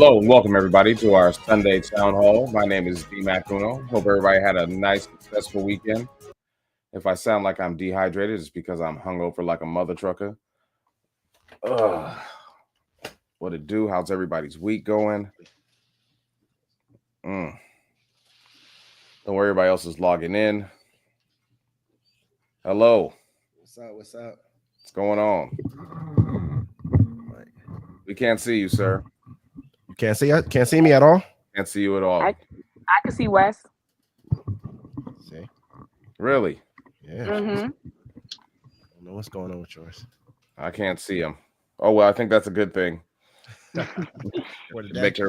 Hello and welcome everybody to our Sunday Town Hall. My name is D Mac Uno. Hope everybody had a nice, successful weekend. If I sound like I'm dehydrated, it's because I'm hungover like a mother trucker. Ugh. What it do? How's everybody's week going? Don't worry, everybody else is logging in. Hello. What's up? What's up? What's going on? We can't see you, sir. You can't see me at all? Can't see you at all. I can see Wes. See? Really? Yeah. Mm-hmm. I don't know what's going on with yours. I can't see him. Oh well, I think that's a good thing. It'll make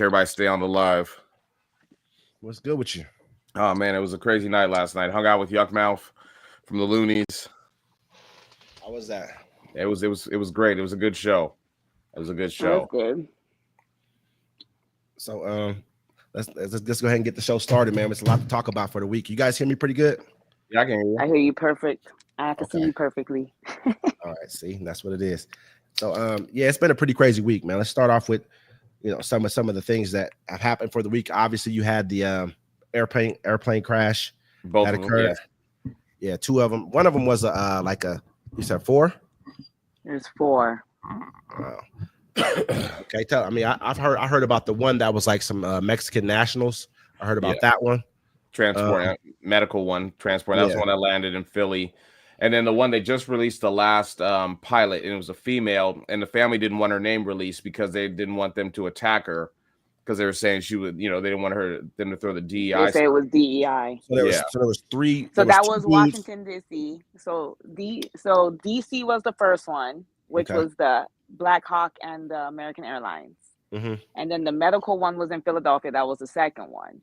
everybody stay on the live. What's good with you? Oh man, it was a crazy night last night. Hung out with Yuckmouth from the Loonies. How was that? It was great. It was a good show. It was a good show. That's good. So let's go ahead and get the show started, man. It's a lot to talk about for the week. You guys hear me pretty good? Yeah, I can hear you. I hear you perfect. I can see you perfectly. All right, see, that's what it is. So yeah, it's been a pretty crazy week, man. Let's start off with some of the things that have happened for the week. Obviously, you had the airplane crash Both that of them, occurred. Yeah, two of them. One of them was you said 4? There's 4. Wow. Okay, I heard about the one that was like some Mexican nationals. I heard about that one. Transport, medical one. Transport. That was the one that landed in Philly. And then the one they just released the last pilot, and it was a female, and the family didn't want her name released because they didn't want them to attack her because they were saying she would, they didn't want them to throw the DEI. They say it was DEI. So there was 3. So that was Washington, D.C. So D.C. was the first one, which was the Black Hawk and the American Airlines. Mm-hmm. And then the medical one was in Philadelphia. That was the second one.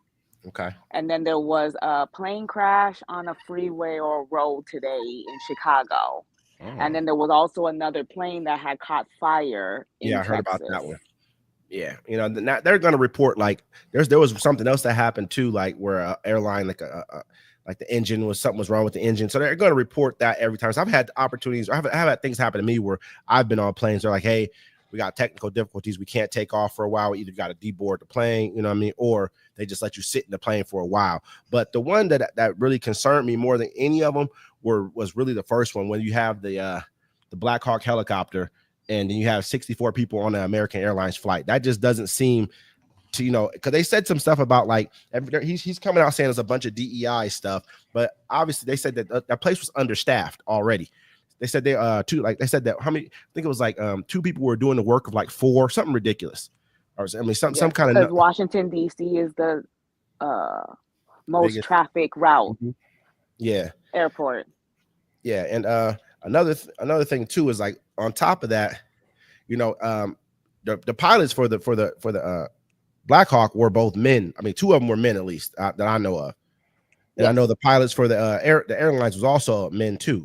Okay. And then there was a plane crash on a freeway or road today in Chicago. Oh. And then there was also another plane that had caught fire in Texas. I heard about that one. Yeah, they're going to report like there was something else that happened too, like where an airline like the engine was wrong with the engine. So they're going to report that every time. So I've had opportunities. I've had things happen to me where I've been on planes. They're like, hey, we got technical difficulties. We can't take off for a while. We either got to deboard the plane, you know what I mean? Or they just let you sit in the plane for a while. But the one that really concerned me more than any of them was really the first one, when you have the Black Hawk helicopter and then you have 64 people on the American Airlines flight. That just doesn't seem to, because they said some stuff about like he's coming out saying there's a bunch of DEI stuff, but obviously they said that place was understaffed already. They said they said that how many? I think it was like 2 people were doing the work of like 4, something ridiculous. Or some kind of. Because Washington D.C. is the most biggest traffic route. Mm-hmm. Yeah. Airport. Yeah, and another thing too is like on top of that, the pilots for the Black Hawk were both men. I mean, 2 of them were men at least that I know of, and I know the pilots for the airlines was also men too.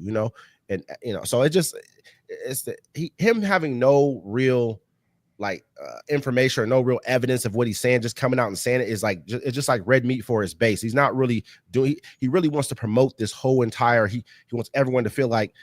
And so him having no real information or no real evidence of what he's saying, just coming out and saying it is like it's just like red meat for his base. He's not really doing. He really wants to promote this whole entire. He wants everyone to feel like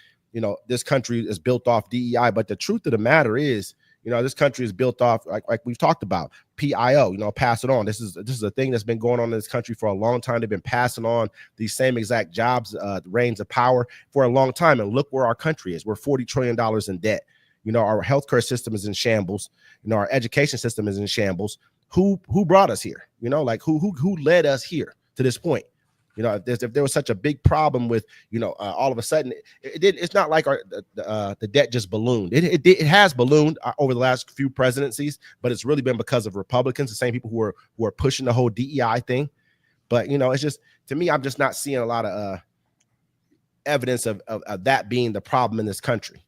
this country is built off DEI. But the truth of the matter is, this country is built off like we've talked about PIO. Pass it on. This is a thing that's been going on in this country for a long time. They've been passing on these same exact jobs, reigns of power for a long time. And look where our country is. We're $40 trillion in debt. Our healthcare system is in shambles. Our education system is in shambles. Who brought us here? Who led us here to this point? If there was such a big problem with, all of a sudden it's not like the debt just ballooned. It has ballooned over the last few presidencies, but it's really been because of Republicans, the same people who are pushing the whole DEI thing. But it's just, to me, I'm just not seeing a lot of evidence of that being the problem in this country.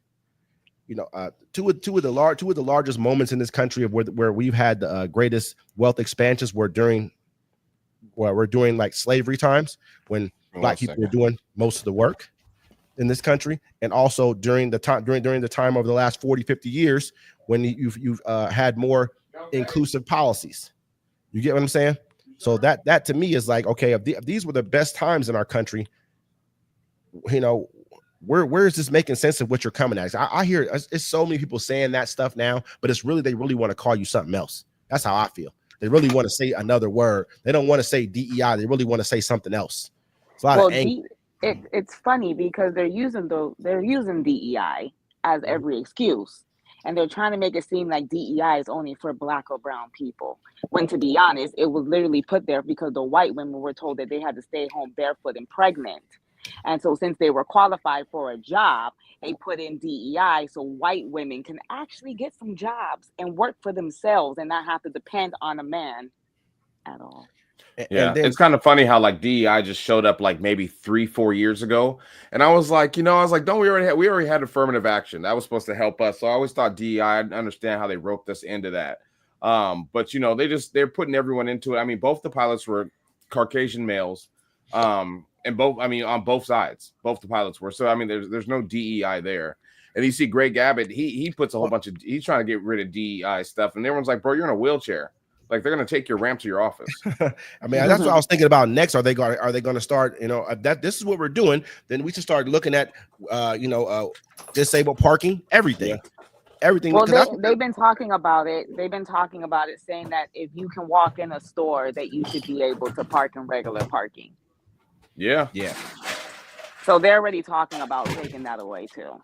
Two of the largest moments in this country of where we've had the greatest wealth expansions were during like slavery times, when Black people were doing most of the work in this country, and also during the time over the last 40-50 years when you've had more inclusive policies. You get what I'm saying? So that to me is like, okay, if these were the best times in our country, where is this making sense of what you're coming at? I hear it's so many people saying that stuff now, but it's really they really want to call you something else. That's how I feel. They really want to say another word. They don't want to say DEI. They really want to say something else. It's a lot of anger. It's funny because they're using DEI as every excuse, and they're trying to make it seem like DEI is only for Black or brown people. When to be honest, it was literally put there because the white women were told that they had to stay home barefoot and pregnant. And so since they were qualified for a job, they put in DEI so white women can actually get some jobs and work for themselves and not have to depend on a man at all. Yeah, it's kind of funny how like DEI just showed up like maybe 3-4 years ago, and I was like, don't we already had affirmative action that was supposed to help us? So I always thought DEI. I understand how they roped us into that, but they're putting everyone into it. I mean, both the pilots were Caucasian males, and on both sides, both the pilots were. So I mean, there's no DEI there. And you see Greg Abbott, he puts a whole bunch of he's trying to get rid of DEI stuff, and everyone's like, bro, you're in a wheelchair. Like they're going to take your ramp to your office. I mean, that's what I was thinking about next. Are they going to start, that this is what we're doing. Then we should start looking at, disabled parking, everything, everything. Well, they've been talking about it. They've been talking about it, saying that if you can walk in a store, that you should be able to park in regular parking. Yeah. So they're already talking about taking that away too.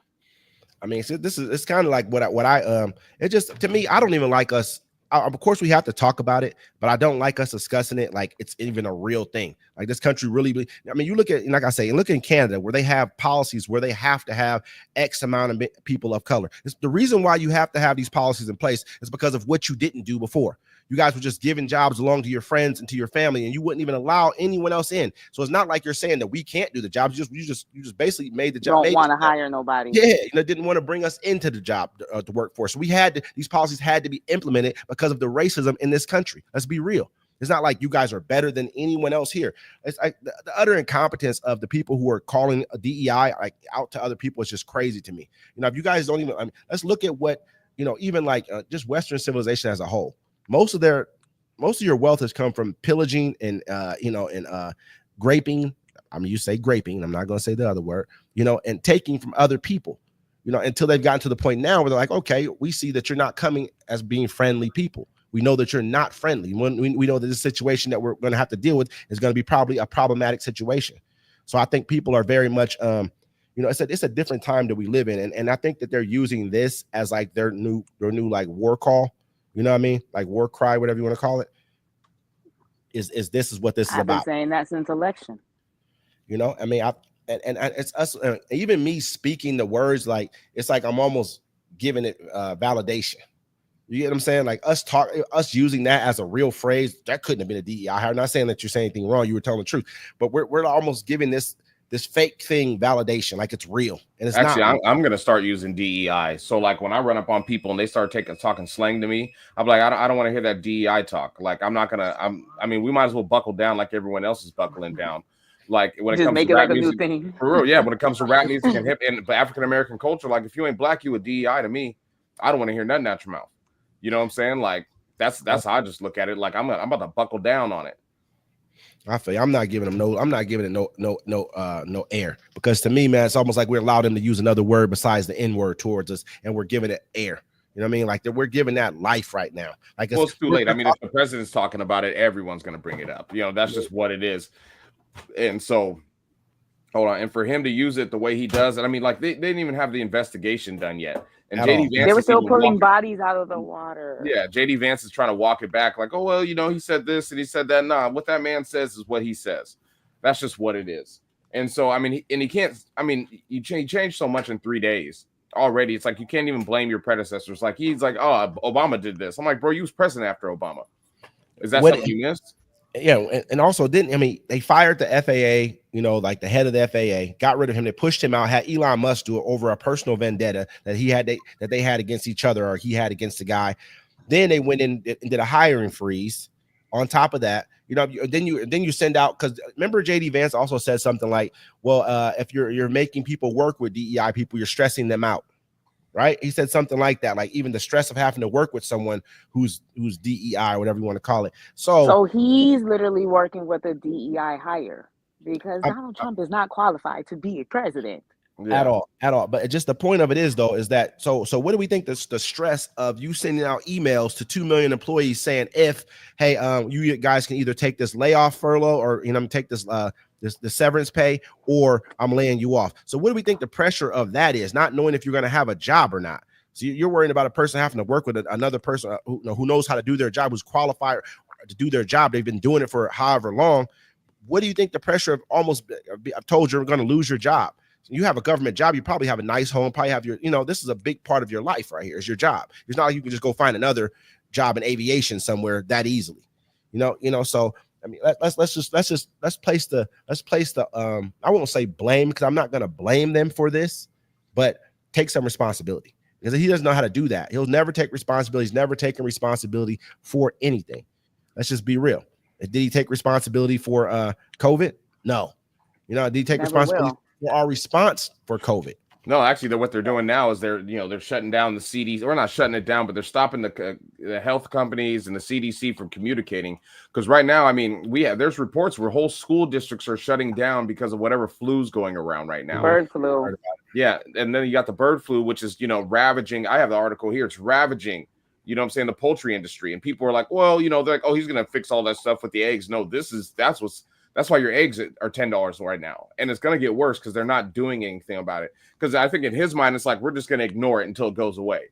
I mean, so it's kind of like it just, to me, I don't even like us. Of course, we have to talk about it, but I don't like us discussing it like it's even a real thing. Like this country really, I mean, you look at, like I say, look in Canada where they have policies where they have to have X amount of people of color. It's the reason why you have to have these policies in place is because of what you didn't do before. You guys were just giving jobs along to your friends and to your family, and you wouldn't even allow anyone else in. So it's not like you're saying that we can't do the jobs. You just basically made the job. Don't want to hire nobody. Yeah, didn't want to bring us into the job, the workforce. So these policies had to be implemented because of the racism in this country. Let's be real. It's not like you guys are better than anyone else here. It's like the utter incompetence of the people who are calling a DEI like out to other people is just crazy to me. If you guys don't even, let's look at what even like just Western civilization as a whole. Most of your wealth has come from pillaging and graping. I mean, you say graping. I'm not going to say the other word. And taking from other people. Until they've gotten to the point now where they're like, okay, we see that you're not coming as being friendly people. We know that you're not friendly. We know that this situation that we're going to have to deal with is going to be probably a problematic situation. So I think people are very much, it's a different time that we live in, and I think that they're using this as like their new like war call. You know what I mean? Like war cry, whatever you want to call it. Is this is what this is about? I've been saying that since election. I mean, it's us. Even me speaking the words, like it's like I'm almost giving it validation. You get what I'm saying? Like us using that as a real phrase, that couldn't have been a DEI. I'm not saying that you're saying anything wrong. You were telling the truth, but we're almost giving this fake thing validation, like it's real. And it's actually, not. I'm going to start using DEI. So like when I run up on people and they start talking slang to me, I'm like, I don't want to hear that DEI talk. Like I'm not gonna. I mean, we might as well buckle down like everyone else is buckling down. Like when it just comes make to it rap like a music, new thing. for real, yeah. When it comes to rap music and hip and African American culture, like if you ain't Black, you a DEI to me. I don't want to hear nothing out your mouth. You know what I'm saying? Like that's how I just look at it. Like I'm about to buckle down on it. I feel you. I'm not giving it no air, because to me, man, it's almost like we allowed them to use another word besides the N word towards us, and we're giving it air. You know what I mean? Like we're giving that life right now. Like it's too late. I mean, if the president's talking about it, everyone's gonna bring it up. That's just what it is. And so, hold on. And for him to use it the way he does, and I mean, like they didn't even have the investigation done yet. And JD Vance, they were still pulling bodies out of the water. Yeah, JD Vance is trying to walk it back, like, oh well, he said this and he said that. Nah, what that man says is what he says. That's just what it is. And so, I mean, he can't. I mean, you change so much in 3 days already. It's like you can't even blame your predecessors. Like he's like, oh, Obama did this. I'm like, bro, you was president after Obama. Is that something you missed? Yeah, and also they fired the FAA, like the head of the FAA, got rid of him. They pushed him out, had Elon Musk do it over a personal vendetta that they had against each other, or he had against the guy. Then they went in and did a hiring freeze. On top of that, then you send out, because remember JD Vance also said something like, well, if you're making people work with DEI people, you're stressing them out. Right? He said something like that, like even the stress of having to work with someone who's DEI or whatever you want to call it. So he's literally working with a DEI hire, because Donald Trump is not qualified to be a president. at all. But just the point of it is though, is that so what do we think the stress of you sending out emails to 2 million employees saying hey, you guys can either take this layoff furlough or take this the severance pay, or I'm laying you off. So what do we think the pressure of that is? Not knowing if you're going to have a job or not. So you're worrying about a person having to work with another person who knows how to do their job, who's qualified to do their job. They've been doing it for however long. What do you think the pressure of I've told you're going to lose your job. You have a government job. You probably have a nice home, probably have your, this is a big part of your life right here is your job. It's not like you can just go find another job in aviation somewhere that easily, so I mean, let's place the I won't say blame, because I'm not going to blame them for this, but take some responsibility, because he doesn't know how to do that. He'll never take responsibility. He's never taken responsibility for anything. Let's just be real. Did he take responsibility for COVID? No. Did he take responsibility for our response for COVID? No, actually, what they're doing now is they're shutting down the CDC. Or not shutting it down, but they're stopping the health companies and the CDC from communicating. Because right now, I mean, there's reports where whole school districts are shutting down because of whatever flu's going around right now. Bird flu. Yeah, and then you got the bird flu, which is ravaging. I have the article here. It's ravaging. What I'm saying, the poultry industry, and people are like, well, they're like, oh, he's gonna fix all that stuff with the eggs. No, that's why your eggs are $10 right now, and it's gonna get worse because they're not doing anything about it. Because I think in his mind, it's like we're just gonna ignore it until it goes away.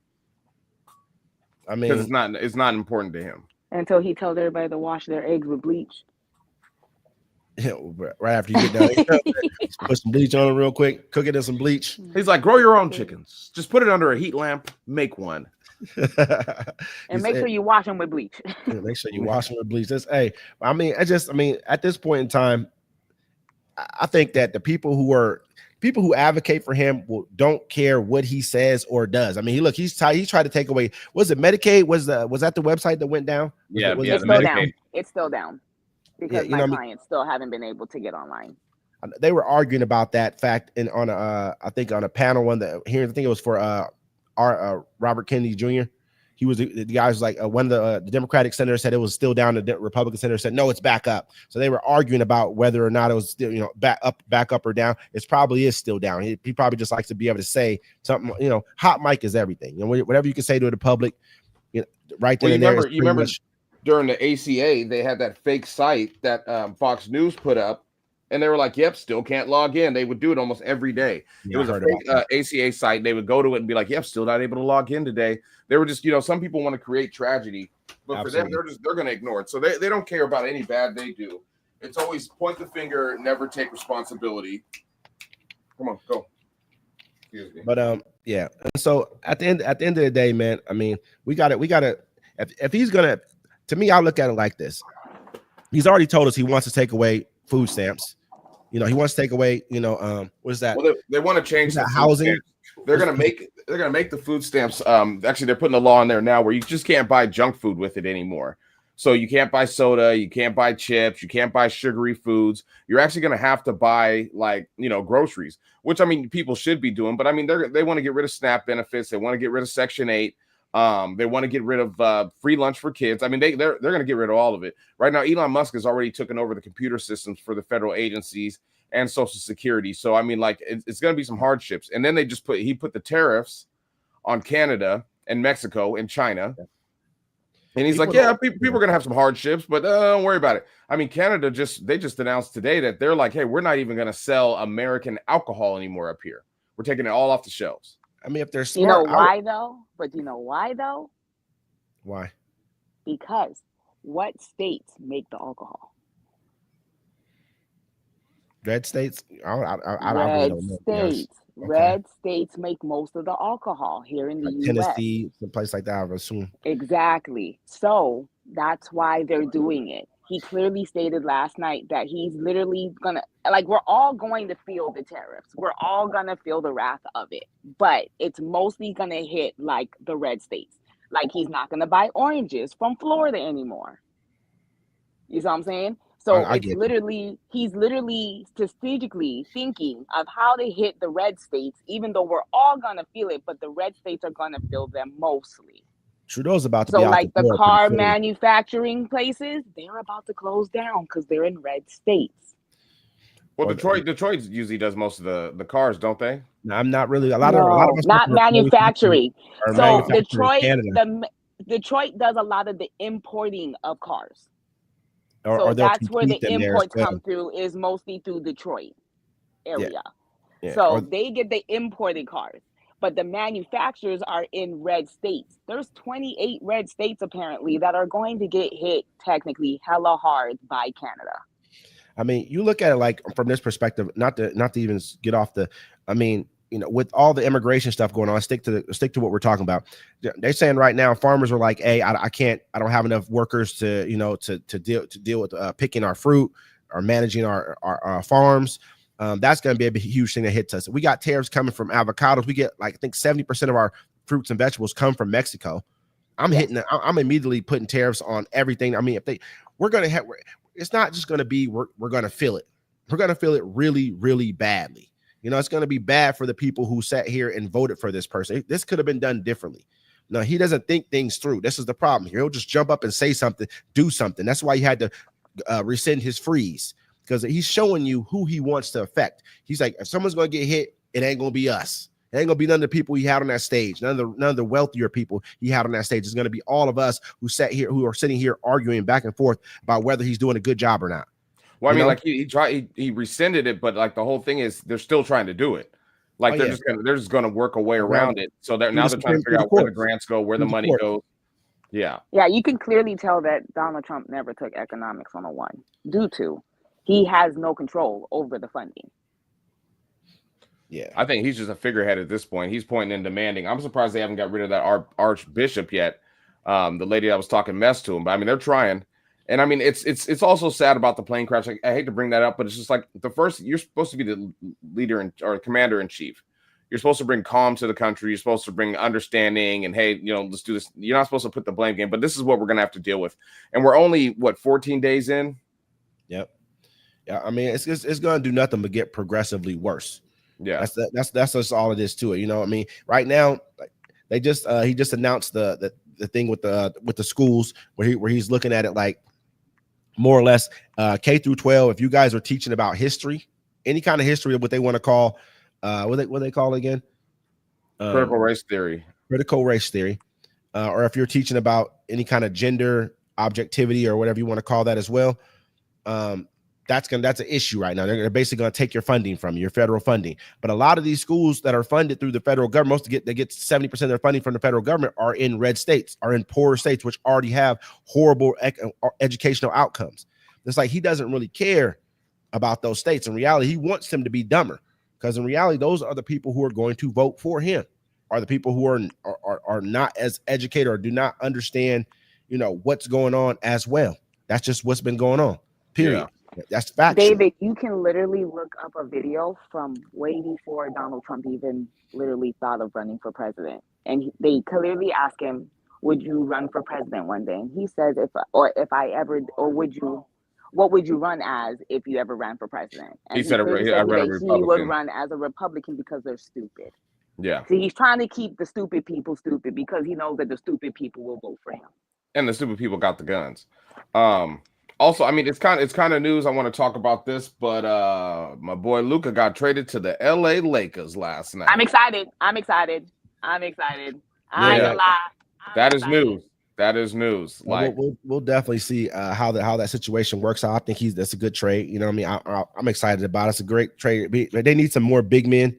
I mean, because it's not important to him until he tells everybody to wash their eggs with bleach. Yeah, right after you get done, put some bleach on it real quick, cook it in some bleach. He's like, grow your own chickens. Just put it under a heat lamp, make one. And make sure you wash them with bleach. Make sure you wash them with bleach. I mean, at this point in time, I think that the people who advocate for him don't care what he says or does. I mean, he tried to take away. Was it Medicaid? Was that the website that went down? It's still down. It's still down because my clients still haven't been able to get online. They were arguing about that fact on a panel I think it was for Robert Kennedy Jr. He was the guy was like when the Democratic senator said it was still down, the Republican senator said no, it's back up. So they were arguing about whether or not it was still back up or down. It probably is still down. He probably just likes to be able to say something. Hot mic is everything. Whatever you can say to the public, right there. Well, you remember during the ACA they had that fake site that Fox News put up. And they were like, yep, still can't log in. They would do it almost every day. Yeah, it was a fake ACA site. They would go to it and be like, yep, still not able to log in today. They were just, some people want to create tragedy, but Absolutely. For them, they're going to ignore it. So they don't care about any bad they do. It's always point the finger, never take responsibility. Come on, go. Excuse me. But yeah. And so at the end of the day, man, I mean, we got to, if he's going to me, I look at it like this. He's already told us he wants to take away food stamps. He wants to take away, what is that? Well, they want to change the housing. Stamps. They're gonna make the food stamps. Actually, they're putting a law in there now where you just can't buy junk food with it anymore. So you can't buy soda, you can't buy chips, you can't buy sugary foods. You're actually gonna have to buy groceries, which I mean people should be doing. But I mean they want to get rid of SNAP benefits. They want to get rid of Section 8. They want to get rid of free lunch for kids. I mean, they're going to get rid of all of it. Right now, Elon Musk has already taken over the computer systems for the federal agencies and Social Security. So, I mean, it's going to be some hardships. And then he put the tariffs on Canada and Mexico and China. And he's people are going to have some hardships, but don't worry about it. I mean, Canada just announced today that they're like, hey, we're not even going to sell American alcohol anymore up here. We're taking it all off the shelves. I mean, if they're smart, why though? But you know why though? Why? Because what states make the alcohol? Red states. Red states make most of the alcohol here in the U.S. Tennessee, some place like that, I would assume. Exactly. So that's why they're doing it. He clearly stated last night that he's literally gonna, we're all going to feel the tariffs. We're all gonna feel the wrath of it, but it's mostly gonna hit the red states. He's not gonna buy oranges from Florida anymore. You see what I'm saying? So he's literally strategically thinking of how to hit the red states, even though we're all gonna feel it, but the red states are gonna feel them mostly. Trudeau's about to be out the car manufacturing places, they're about to close down because they're in red states. Well, Detroit usually does most of the cars, don't they? I'm not really a lot of us not manufacturing. are So manufactured in Detroit, Canada. Detroit does a lot of the importing of cars. Or So they'll that's where the complete them there as imports well. come through, is mostly through Detroit area. Yeah. So they get the imported cars, but the manufacturers are in red states. There's 28 red states apparently that are going to get hit technically hella hard by Canada. I mean, you look at it like from this perspective, not to even get off the, I mean, you know, with all the immigration stuff going on, stick to what we're talking about. They're saying right now, farmers are like, hey, I don't have enough workers to, you know, to deal with picking our fruit or managing our farms. That's going to be a huge thing that hits us. We got tariffs coming from avocados. We get like, I think 70% of our fruits and vegetables come from Mexico. I'm immediately putting tariffs on everything. I mean, we're going to have, it's not just going to be, we're going to feel it. We're going to feel it really, really badly. You know, it's going to be bad for the people who sat here and voted for this person. This could have been done differently. No, he doesn't think things through. This is the problem. He'll just jump up and say something, do something. That's why he had to rescind his freeze, because he's showing you who he wants to affect. He's like, if someone's going to get hit, it ain't going to be us. It ain't going to be none of the people he had on that stage. None of the wealthier people he had on that stage. It's going to be all of us who are sitting here arguing back and forth about whether he's doing a good job or not. Well, I mean, like he rescinded it, but like the whole thing is they're still trying to do it. Like they're just gonna work a way around it. So they're trying to figure out where the grants go, where the money goes. Yeah. Yeah, you can clearly tell that Donald Trump never took economics 101 due to he has no control over the funding. Yeah, I think he's just a figurehead at this point. He's pointing and demanding. I'm surprised they haven't got rid of that archbishop yet. The lady that was talking mess to him, but I mean they're trying. And I mean, it's also sad about the plane crash. I hate to bring that up, but it's just like you're supposed to be the leader or commander in chief. You're supposed to bring calm to the country. You're supposed to bring understanding and, hey, you know, let's do this. You're not supposed to put the blame game, but this is what we're going to have to deal with. And we're only 14 days in. Yep. Yeah. I mean, it's going to do nothing but get progressively worse. Yeah. That's just all it is to it. You know what I mean? Right now, he just announced the thing with the schools where he's looking at it like, more or less K through 12. If you guys are teaching about history, any kind of history of what they want to call, what they call it again? Critical race theory. Or if you're teaching about any kind of gender objectivity or whatever you want to call that as well, that's an issue right now. They're basically going to take your funding from you, your federal funding. But a lot of these schools that are funded through the federal government, they get 70% of their funding from the federal government, are in red states, are in poorer states, which already have horrible educational outcomes. It's like he doesn't really care about those states. In reality, he wants them to be dumber, because in reality, those are the people who are going to vote for him, are the people who are not as educated or do not understand, you know, what's going on as well. That's just what's been going on. Period. Yeah. That's factual. David, you can literally look up a video from way before Donald Trump even literally thought of running for president. And they clearly ask him, would you run for president one day? And he says, what would you run as if you ever ran for president? And he said, he would run as a Republican because they're stupid. Yeah. See, he's trying to keep the stupid people stupid because he knows that the stupid people will vote for him. And the stupid people got the guns. Also, I mean, it's kind of news. I want to talk about this, but my boy Luka got traded to the LA Lakers last night. I'm excited. I ain't gonna lie. That is news. That is news. Like we'll definitely see how that situation works out. I think that's a good trade. You know what I mean? I'm excited about it. It's a great trade. They need some more big men.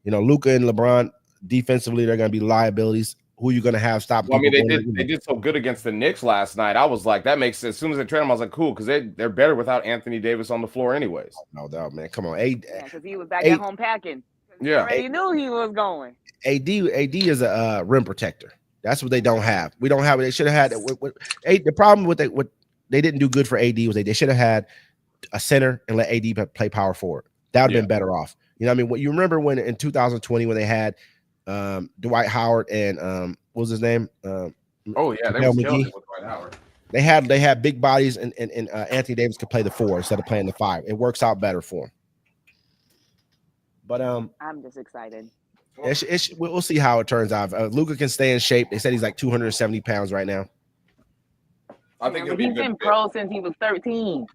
You know, Luka and LeBron defensively, they're going to be liabilities. Who are you going to have stop? Well, I mean, they did so good against the Knicks last night. I was like, that makes sense. As soon as they traded him, I was like, cool, because they're better without Anthony Davis on the floor, anyways. No doubt, man. Come on, because he was back at home packing. Yeah, already knew he was going. AD is a rim protector. That's what they don't have. We don't have it. They should have had it. The problem with what they didn't do good for AD was they should have had a center and let AD play power forward. That would have been better off. You know what I mean? What you remember when in 2020 when they had Dwight Howard and what was his name? They was killing with Dwight Howard. They had big bodies and Anthony Davis could play the 4 instead of playing the 5. It works out better for him. But I'm just excited. We'll see how it turns out. Luka can stay in shape. They said he's like 270 pounds right now. I think he's been pro since he was 13.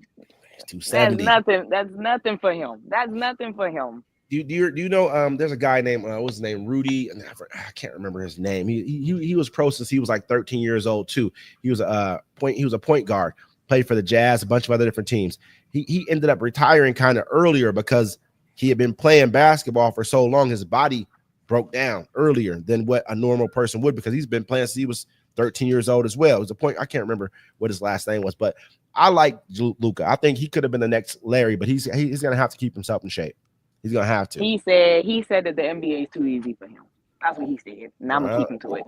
270. That's nothing for him. That's nothing for him. Do you know there's a guy named what's his name, Rudy, and I can't remember his name. He was pro since he was like 13 years old too. He was a point guard, played for the Jazz, a bunch of other different teams. He ended up retiring kind of earlier because he had been playing basketball for so long, his body broke down earlier than what a normal person would, because he's been playing since he was 13 years old as well. It was a point, I can't remember what his last name was, but I like Luka. I think he could have been the next Larry, but he's gonna have to keep himself in shape. He's gonna have to. He said that the NBA is too easy for him. That's what he said. And I'm gonna keep him to it.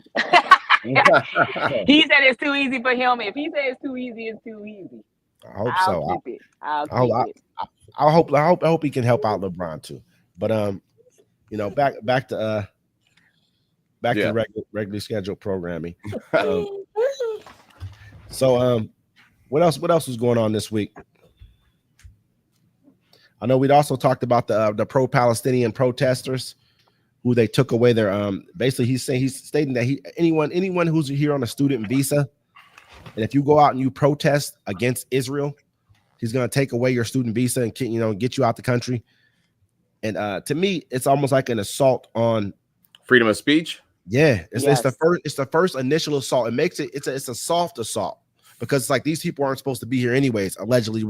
He said it's too easy for him. If he said it's too easy, it's too easy. I hope so. I'll keep it. I hope he can help out LeBron too. But back to regularly scheduled programming. So what else was going on this week? I know we'd also talked about the pro-Palestinian protesters who they took away their basically he's stating that anyone who's here on a student visa, and if you go out and you protest against Israel, he's going to take away your student visa and get you out the country. And to me, it's almost like an assault on freedom of speech. Yeah, it's the first initial assault. It makes it's a soft assault, because it's like these people aren't supposed to be here anyways. Allegedly,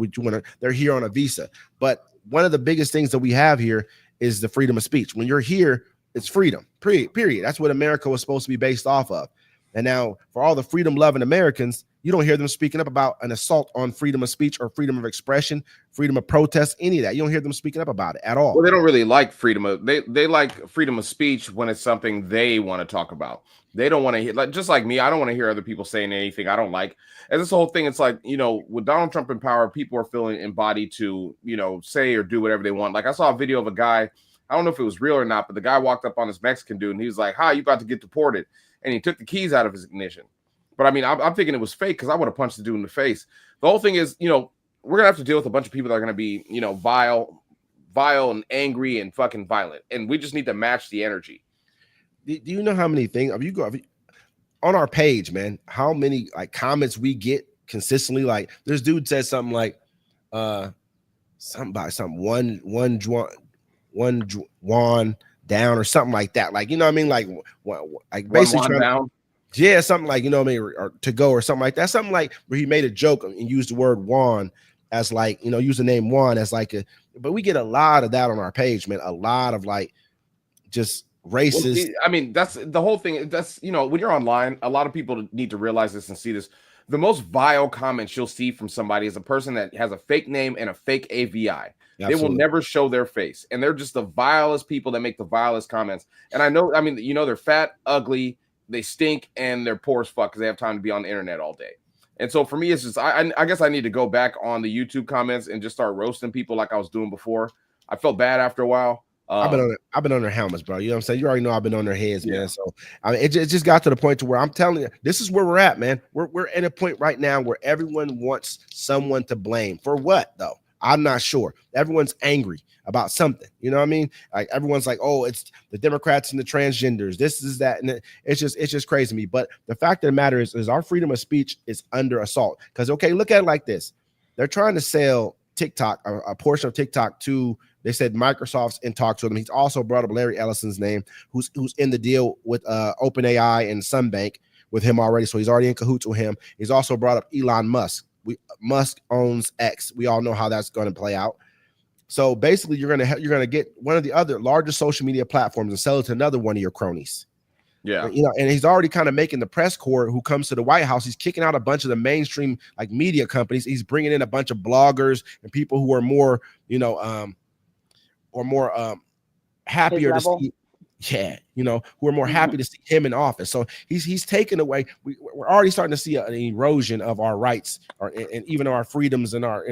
they're here on a visa. But one of the biggest things that we have here is the freedom of speech. When you're here, it's freedom. Period. That's what America was supposed to be based off of. And now, for all the freedom-loving Americans, you don't hear them speaking up about an assault on freedom of speech or freedom of expression, freedom of protest, any of that. You don't hear them speaking up about it at all. Well, they don't really like freedom of they like freedom of speech when it's something they want to talk about. They don't want to hear, just like me. I don't want to hear other people saying anything I don't like. And this whole thing, it's like, with Donald Trump in power, people are feeling embodied to, say or do whatever they want. Like I saw a video of a guy, I don't know if it was real or not, but the guy walked up on this Mexican dude and he was like, "Hi, you about to get deported?" And he took the keys out of his ignition. But I mean, I'm thinking it was fake, because I would have punched the dude in the face. The whole thing is, we're gonna have to deal with a bunch of people that are gonna be, vile and angry and fucking violent, and we just need to match the energy. Do you know how many things on our page, man? How many comments we get consistently? Like this dude said something like, something about something one Juan down or something like that. Like, you know what I mean? Like basically down. Yeah, something like, or to go or something like that. Something like where he made a joke and used the word Juan as use the name Juan as but we get a lot of that on our page, man. A lot of just racist. Well, I mean, that's the whole thing. That's, when you're online, a lot of people need to realize this and see this. The most vile comments you'll see from somebody is a person that has a fake name and a fake AVI. Absolutely. They will never show their face. And they're just the vilest people that make the vilest comments. And they're fat, ugly, they stink, and they're poor as fuck because they have time to be on the internet all day. And so for me, it's just, I guess I need to go back on the YouTube comments and just start roasting people like I was doing before. I felt bad after a while. I've been on their helmets, bro. You know what I'm saying? You already know I've been on their heads, man. So I mean, it just got to the point to where I'm telling you, this is where we're at, man. We're at a point right now where everyone wants someone to blame. For what, though? I'm not sure. Everyone's angry about something. You know what I mean? Like everyone's like, "Oh, it's the Democrats and the transgenders. This is that," and it's just crazy to me. But the fact of the matter is our freedom of speech is under assault. Because look at it like this: they're trying to sell TikTok, a portion of TikTok to. They said Microsoft's in talks with them. He's also brought up Larry Ellison's name, who's in the deal with OpenAI and Sunbank with him already. So he's already in cahoots with him. He's also brought up Elon Musk. Musk owns X. We all know how that's going to play out. So basically, you're gonna get one of the other largest social media platforms and sell it to another one of your cronies. Yeah, and he's already kind of making the press corps who comes to the White House. He's kicking out a bunch of the mainstream media companies. He's bringing in a bunch of bloggers and people who are more, happier to see. Yeah, who are more happy to see him in office. So he's taken away. We're already starting to see an erosion of our rights, and even our freedoms and our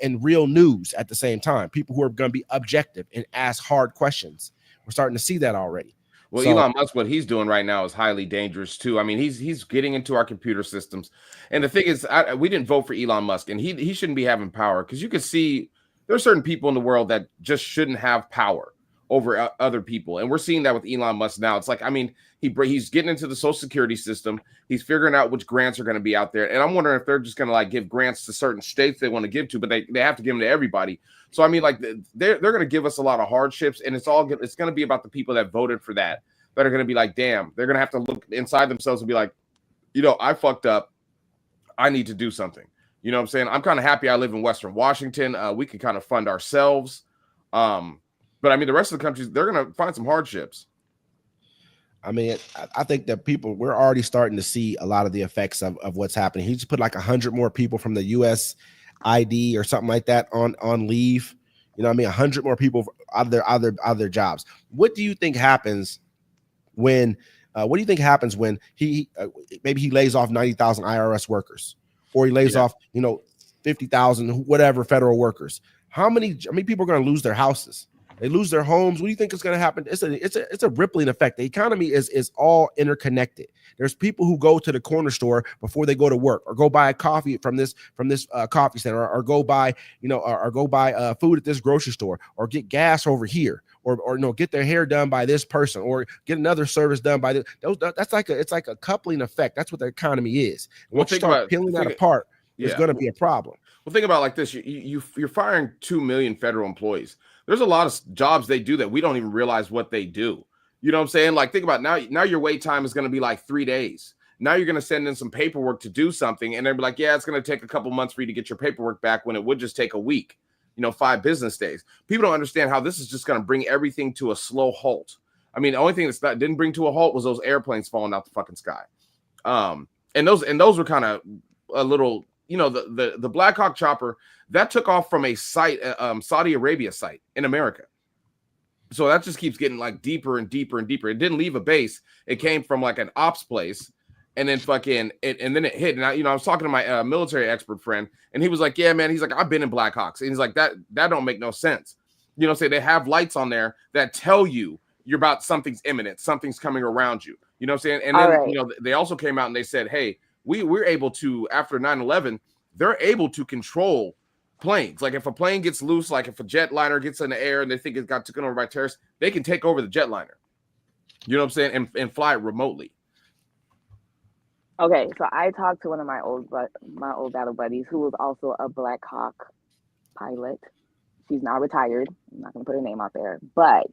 and real news at the same time. People who are going to be objective and ask hard questions. We're starting to see that already. Well, Elon Musk, what he's doing right now is highly dangerous too. I mean, he's getting into our computer systems, and the thing is, we didn't vote for Elon Musk, and he shouldn't be having power, because you can see there are certain people in the world that just shouldn't have power. over other people. And we're seeing that with Elon Musk now. It's like, I mean, he's getting into the social security system. He's figuring out which grants are going to be out there. And I'm wondering if they're just going to like give grants to certain states they want to give to, but they have to give them to everybody. So, I mean, like they're going to give us a lot of hardships, and it's going to be about the people that voted for that are going to be like, damn, they're going to have to look inside themselves and be like, you know, I fucked up. I need to do something. You know what I'm saying? I'm kind of happy I live in Western Washington. We can kind of fund ourselves. But I mean, the rest of the countries, they're going to find some hardships. I mean, I think that we're already starting to see a lot of the effects of what's happening. He just put like 100 more people from the U.S. ID or something like that on leave. You know what I mean? 100 more people out of their jobs. What do you think happens when he maybe he lays off 90,000 IRS workers, or he lays off, 50,000 whatever federal workers? How many people are going to lose their houses? They lose their homes. What do you think is going to happen? It's a rippling effect. The economy is all interconnected. There's people who go to the corner store before they go to work, or go buy a coffee from this coffee center, or go buy food at this grocery store, or get gas over here, or get their hair done by this person, or get another service done by this. It's like a coupling effect. That's what the economy is. And once you start peeling that apart, it's going to be a problem. Well, think about it like this. You're firing 2 million federal employees. There's a lot of jobs they do that we don't even realize what they do. You know what I'm saying? Like, think about now your wait time is going to be like 3 days. Now you're going to send in some paperwork to do something, and they'll be like, yeah, it's going to take a couple months for you to get your paperwork back, when it would just take a week, 5 business days. People don't understand how this is just going to bring everything to a slow halt. I mean, the only thing didn't bring to a halt was those airplanes falling out the fucking sky. And those were kind of a little, the Black Hawk chopper that took off from a site, Saudi Arabia site in America. So that just keeps getting like deeper and deeper and deeper. It didn't leave a base. It came from like an ops place, and then and then it hit. And I was talking to my military expert friend, and he was like, yeah, man, he's like, I've been in Black Hawks. And he's like, that don't make no sense. Say they have lights on there that tell you you're about something's imminent, something's coming around you. You know what I'm saying? And then, they also came out and they said, hey, we're able to, after 9/11, they're able to control planes. Like if a plane gets loose, like if a jetliner gets in the air and they think it got taken over by terrorists, they can take over the jetliner. You know what I'm saying? And fly it remotely. Okay, so I talked to one of my old battle buddies who was also a Black Hawk pilot. She's now retired. I'm not going to put her name out there, but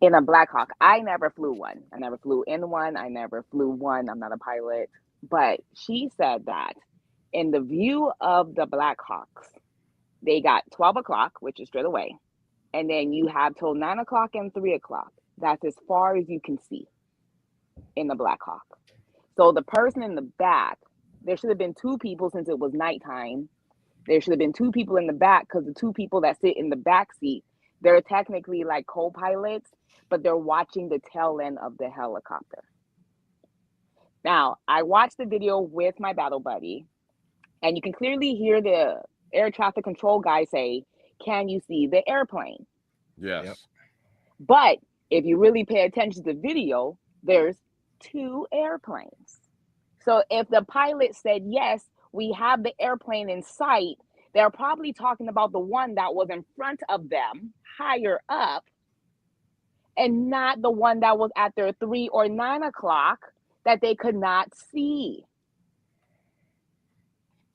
in a Black Hawk, I never flew one. I never flew in one. I never flew one. I'm not a pilot. But she said that in the view of the Black Hawks, they got 12 o'clock, which is straight away. And then you have till 9 o'clock and 3 o'clock. That's as far as you can see in the Black Hawk. So the person in the back, there should have been 2 people since it was nighttime. There should have been 2 people in the back, because the 2 people that sit in the back seat, they're technically like co-pilots, but they're watching the tail end of the helicopter. Now, I watched the video with my battle buddy, and you can clearly hear the air traffic control guy say, can you see the airplane? Yes. Yep. But if you really pay attention to the video, there's 2 airplanes. So if the pilot said, yes, we have the airplane in sight, they're probably talking about the one that was in front of them, higher up, and not the one that was at their 3 or 9 o'clock that they could not see.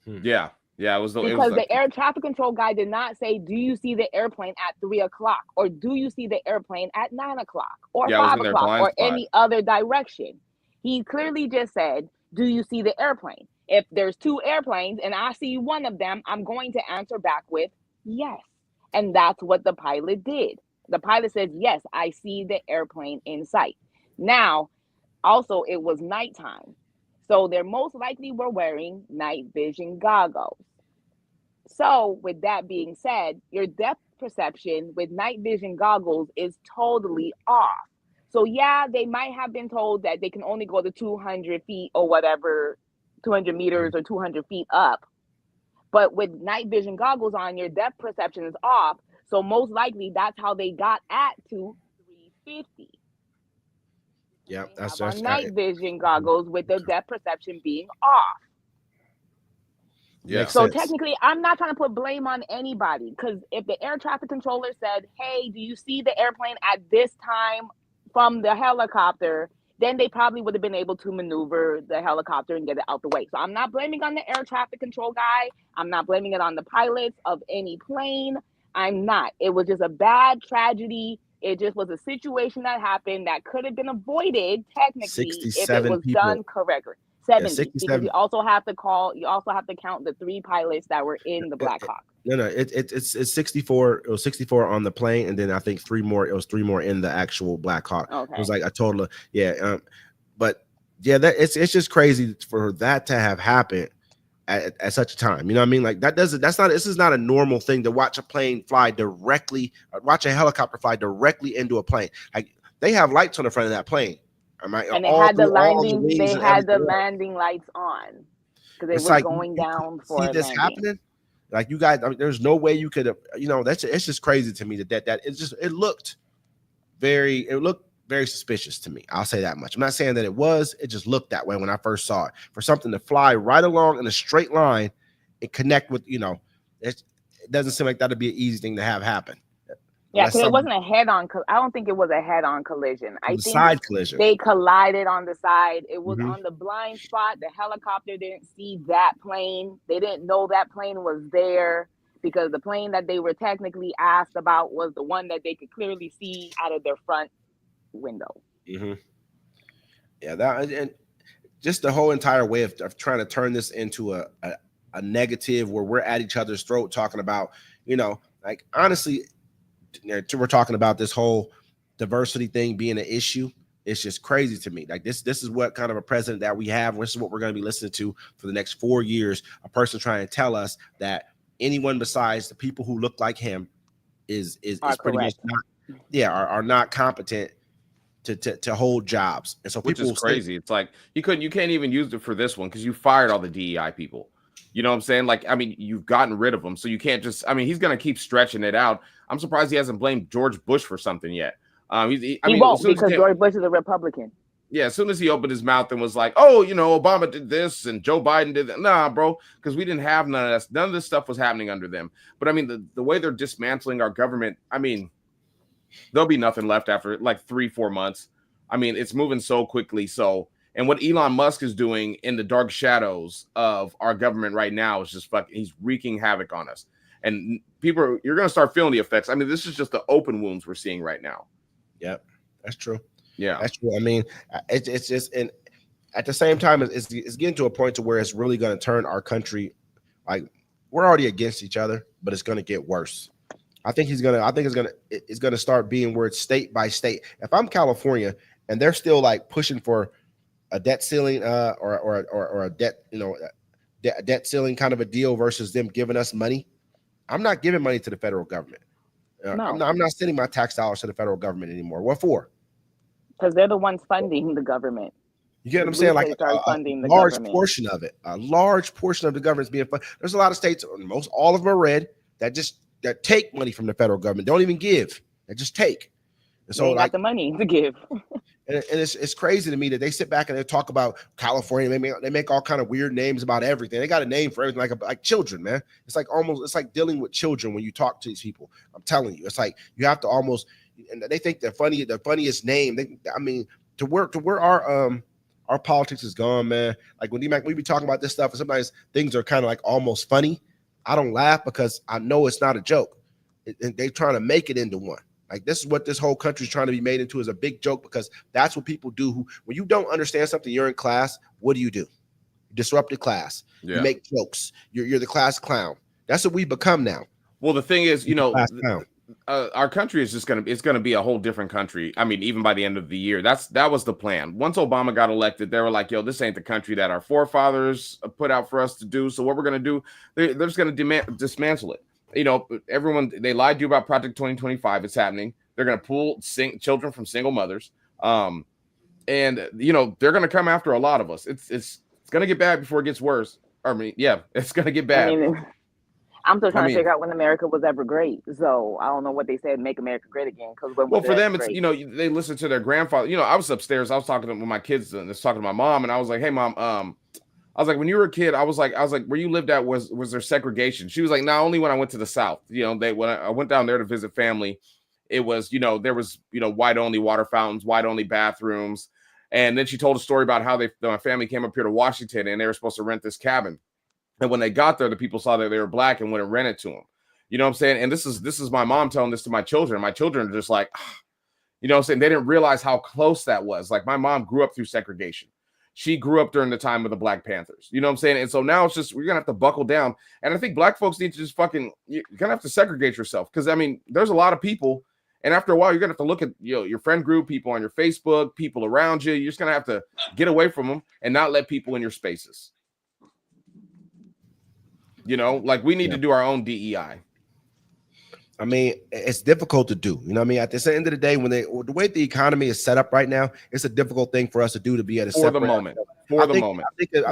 Yeah. Yeah, it was because the air traffic control guy did not say, do you see the airplane at 3 o'clock, or do you see the airplane at 9 o'clock or 5 o'clock or any other direction? He clearly just said, do you see the airplane? If there's 2 airplanes and I see one of them, I'm going to answer back with yes. And that's what the pilot did. The pilot said, yes, I see the airplane in sight. Now, also, it was nighttime. So they most likely were wearing night vision goggles. So with that being said, your depth perception with night vision goggles is totally off. So yeah, they might have been told that they can only go to 200 feet or whatever, 200 meters or 200 feet up. But with night vision goggles on, your depth perception is off. So most likely that's how they got at to 350. Yeah, that's on night vision goggles with the depth perception being off. Yeah. Makes So sense. technically, I'm not trying to put blame on anybody, because if the air traffic controller said, "Hey, do you see the airplane at this time from the helicopter?" then they probably would have been able to maneuver the helicopter and get it out the way. So I'm not blaming on the air traffic control guy. I'm not blaming it on the pilots of any plane. I'm not. It was just a bad tragedy. It just was a situation that happened that could have been avoided technically if it 67 was people. done correctly. Yeah, 70, because 67. you also have to count the 3 pilots that were in the Black Hawk. No, it's 64. It was 64 on the plane, and then I think 3 more. It was 3 more in the actual Black Hawk. Okay. It was like a total of but yeah, that it's just crazy for that to have happened at such a time. You know what I mean? Like this is not a normal thing to watch a plane fly directly, watch a helicopter fly directly into a plane. Like they have lights on the front of that plane. And they had the landing lights on because it was like, going down for see this landing. happening. Like you guys, I mean, there's no way you could have, it's just crazy to me that it looked very suspicious to me. I'll say that much. I'm not saying that it just looked that way when I first saw it. For something to fly right along in a straight line and connect with, it doesn't seem like that'd be an easy thing to have happen. Yeah, because it wasn't a head-on. I don't think it was a head-on collision. I think side collision. They collided on the side. It was on the blind spot. The helicopter didn't see that plane. They didn't know that plane was there because the plane that they were technically asked about was the one that they could clearly see out of their front window. Mm-hmm. Yeah, that and just the whole entire way of trying to turn this into a negative where we're at each other's throat talking about, like honestly. We're talking about this whole diversity thing being an issue. It's just crazy to me. Like this is what kind of a president that we have. This is what we're going to be listening to for the next 4 years. A person trying to tell us that anyone besides the people who look like him is pretty much are not competent to hold jobs. And so which is crazy. It's like you can't even use it for this one because you fired all the DEI people. You know what I'm saying? Like, I mean, you've gotten rid of him, so you can't just. I mean, he's going to keep stretching it out. I'm surprised he hasn't blamed George Bush for something yet. He won't because George Bush is a Republican. Yeah, as soon as he opened his mouth and was like, "Oh, Obama did this and Joe Biden did that," nah, bro, because we didn't have none of that. None of this stuff was happening under them. But I mean, the way they're dismantling our government, I mean, there'll be nothing left after like 3-4 months. I mean, it's moving so quickly. And what Elon Musk is doing in the dark shadows of our government right now is just he's wreaking havoc on us. And you're going to start feeling the effects. I mean, this is just the open wounds we're seeing right now. Yep, that's true. Yeah, that's true. I mean, it's just, and at the same time, it's getting to a point to where it's really going to turn our country, like we're already against each other, but it's going to get worse. I think it's going to start being where it's state by state. If I'm California and they're still like pushing for a debt ceiling or a debt, debt ceiling kind of a deal versus them giving us money, I'm not giving money to the federal government. No. I'm not sending my tax dollars to the federal government anymore. What for? Because they're the ones funding the government. You get what I'm saying? Like a large portion of the government is being funded. There's a lot of states, all of them are red, that take money from the federal government. Don't even give. They just take. And so they got the money to give. And it's crazy to me that they sit back and they talk about California. They make all kind of weird names about everything. They got a name for everything, like children, man. It's like dealing with children when you talk to these people. I'm telling you, it's like you have to almost. And they think the funniest name. To where our politics is gone, man. Like when we be talking about this stuff, and sometimes things are kind of like almost funny. I don't laugh because I know it's not a joke. They're trying to make it into one. Like this is what this whole country is trying to be made into, is a big joke, because that's what people do. When you don't understand something, you're in class. What do? You disrupt the class. Yeah. You make jokes. You're the class clown. That's what we become now. Well, the thing is, our country is it's gonna be a whole different country. I mean, even by the end of the year, that was the plan. Once Obama got elected, they were like, "Yo, this ain't the country that our forefathers put out for us to do." So what we're gonna do? They're just gonna dismantle it. Everyone, they lied to you about Project 2025. It's happening. They're going to pull children from single mothers. And they're going to come after a lot of us. It's going to get bad before it gets worse. I mean, yeah, it's going to get bad. I'm still trying to figure out when America was ever great. So I don't know what they said, make America great again. Well, for them, it's, they listen to their grandfather. I was upstairs. I was talking with my kids and I was talking to my mom, and I was like, "Hey, mom, I was like, when you were a kid, I was like, where you lived at was there segregation? She was like, not only when I went to the South, you know, when I went down there to visit family, it was, you know, there was, you know, white only water fountains, white only bathrooms. And then she told a story about how my family came up here to Washington and they were supposed to rent this cabin. And when they got there, the people saw that they were black and wouldn't rent it to them. You know what I'm saying? And this is my mom telling this to my children. My children are just like, you know what I'm saying? They didn't realize how close that was. Like my mom grew up through segregation. She grew up during the time of the Black Panthers. You know what I'm saying? And so now it's just, we're going to have to buckle down. And I think black folks need to just you're going to have to segregate yourself. Because, I mean, there's a lot of people. And after a while, you're going to have to look at, you know, your friend group, people on your Facebook, people around you. You're just going to have to get away from them and not let people in your spaces. You know, like we need to do our own DEI. I mean, it's difficult to do. You know what I mean? At the end of the day, the way the economy is set up right now, it's a difficult thing for us to do, to be at a for the moment. I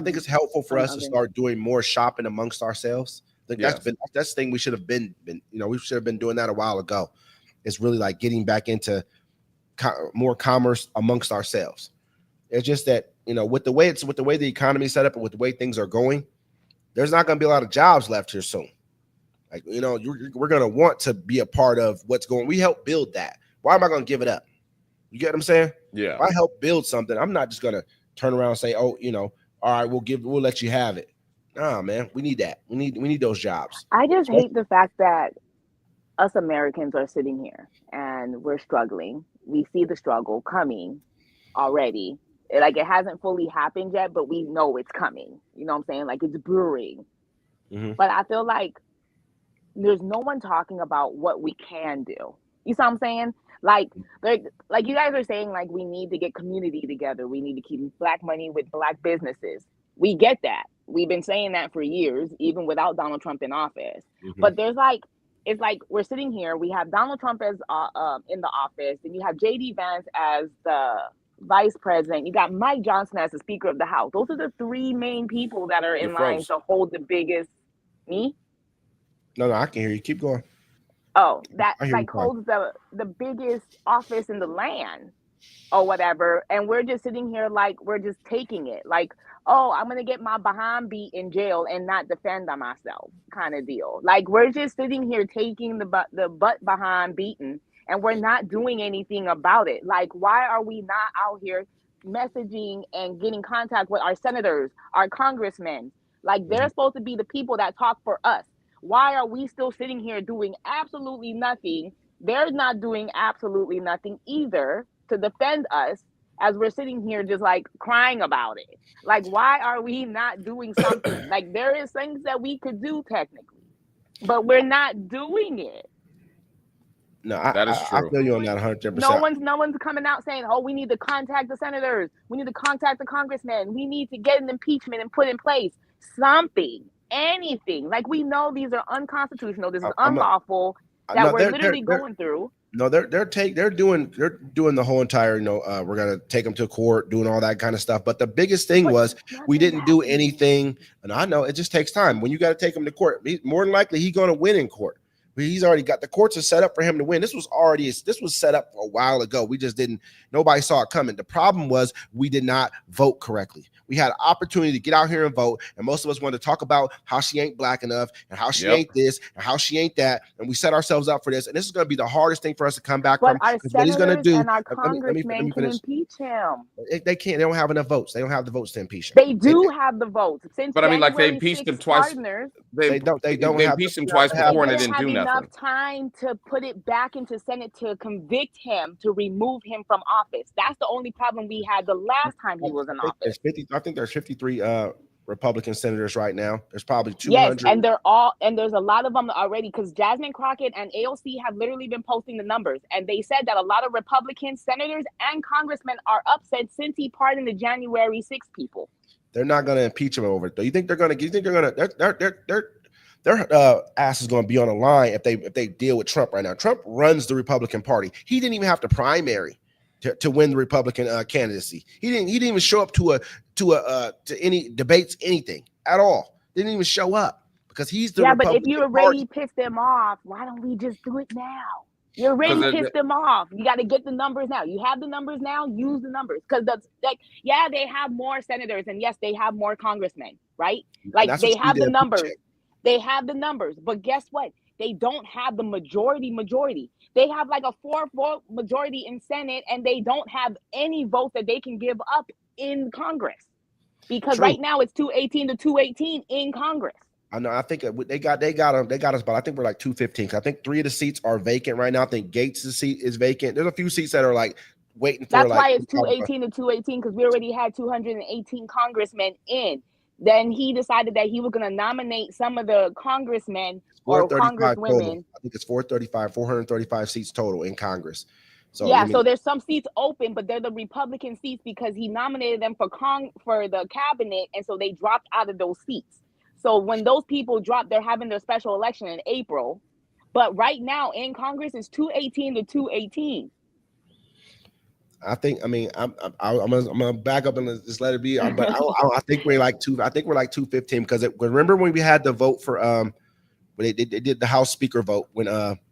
think it's helpful for us to start doing more shopping amongst ourselves. I think that's the thing we should have been, you know, we should have been doing that a while ago. It's really like getting back into more commerce amongst ourselves. It's just that, you know, with the way the economy is set up and with the way things are going, there's not going to be a lot of jobs left here soon. Like, you know, we're going to want to be a part of what's going. We help build that. Why am I going to give it up? You get what I'm saying? Yeah. If I help build something, I'm not just going to turn around and say, oh, you know, all right, we'll let you have it. Nah, man, we need that. We need those jobs. I just hate the fact that us Americans are sitting here and we're struggling. We see the struggle coming already. Like it hasn't fully happened yet, but we know it's coming. You know what I'm saying? Like it's brewing. Mm-hmm. But I feel like there's no one talking about what we can do. You see what I'm saying? Like you guys are saying, like, we need to get community together. We need to keep black money with black businesses. We get that. We've been saying that for years, even without Donald Trump in office. Mm-hmm. But it's like we're sitting here. We have Donald Trump as in the office, and you have J.D. Vance as the vice president. You got Mike Johnson as the Speaker of the House. Those are the three main people that are in line to hold the biggest. Me? No, I can hear you. Keep going. Oh, that like holds the biggest office in the land or whatever. And we're just sitting here like we're just taking it. Like, oh, I'm going to get my behind beat in jail and not defend on myself kind of deal. Like we're just sitting here taking the butt behind beaten and we're not doing anything about it. Like, why are we not out here messaging and getting contact with our senators, our congressmen? Like they're supposed to be the people that talk for us. Why are we still sitting here doing absolutely nothing? They're not doing absolutely nothing either to defend us as we're sitting here just like crying about it. Like, why are we not doing something? Like there is things that we could do technically, but we're not doing it. No, that is true. I feel you on that 100%. No one's coming out saying, oh, we need to contact the senators. We need to contact the congressmen. We need to get an impeachment and put in place something. Anything. Like we know these are unconstitutional. This is unlawful that we're literally going through. No, they're doing the whole entire, you know, we're gonna take them to court, doing all that kind of stuff. But the biggest thing was we didn't do anything, and I know it just takes time. When you got to take him to court, more than likely he's gonna win in court. He's already got the courts are set up for him to win. This was set up a while ago. We just nobody saw it coming. The problem was we did not vote correctly. We had an opportunity to get out here and vote, and most of us wanted to talk about how she ain't black enough and how she ain't this and how she ain't that, and we set ourselves up for this. And this is going to be the hardest thing for us to come back from. Our what he's going to do, and our congressmen can impeach him. They can't. They don't have enough votes. They don't have the votes to impeach him. They do have the votes. But I mean, like they impeached him twice. They impeached him twice before, and it didn't do nothing. Enough time to put it back into Senate to convict him, to remove him from office. That's the only problem we had the last time he was in office. I think there's 53 Republican senators right now. There's probably 200. Yes, and there's a lot of them already because Jasmine Crockett and AOC have literally been posting the numbers, and they said that a lot of Republican senators and congressmen are upset since he pardoned the January 6 people. They're not going to impeach him over it, though. You think they're going to? Their ass is going to be on the line if they deal with Trump right now. Trump runs the Republican Party. He didn't even have to primary to win the Republican candidacy. He didn't even show up to any debates, anything at all. Didn't even show up because he's the Republican Republican but if you already pissed them off, why don't we just do it now? You already Because pissed them off. You got to get the numbers now. You have the numbers now. Use the numbers, because that's like, yeah, they have more senators, and yes, they have more congressmen, right? Like that's they what you have need the to numbers. appreciate. They have the numbers, but guess what? They don't have the majority. They have like a 4-vote majority in Senate, and they don't have any votes that they can give up in Congress, because True. right now it's 218 to 218 in Congress. I know. I think they got us, but I think we're like 215. I think 3 of the seats are vacant right now. I think Gates' seat is vacant. There's a few seats that are like waiting for. That's like, why it's 218 to 218, because we already had 218 congressmen in. Then he decided that he was going to nominate some of the congressmen or 435 congresswomen. total. I think it's 435 seats total in Congress. So yeah, so there's some seats open, but they're the Republican seats because he nominated them for the cabinet, and so they dropped out of those seats. So when those people drop, they're having their special election in April. But right now in Congress, it's 218 to 218. I think. I mean, I'm gonna back up and just let it be. But I think we're like 215 because remember when we had the vote for when they did the House Speaker vote when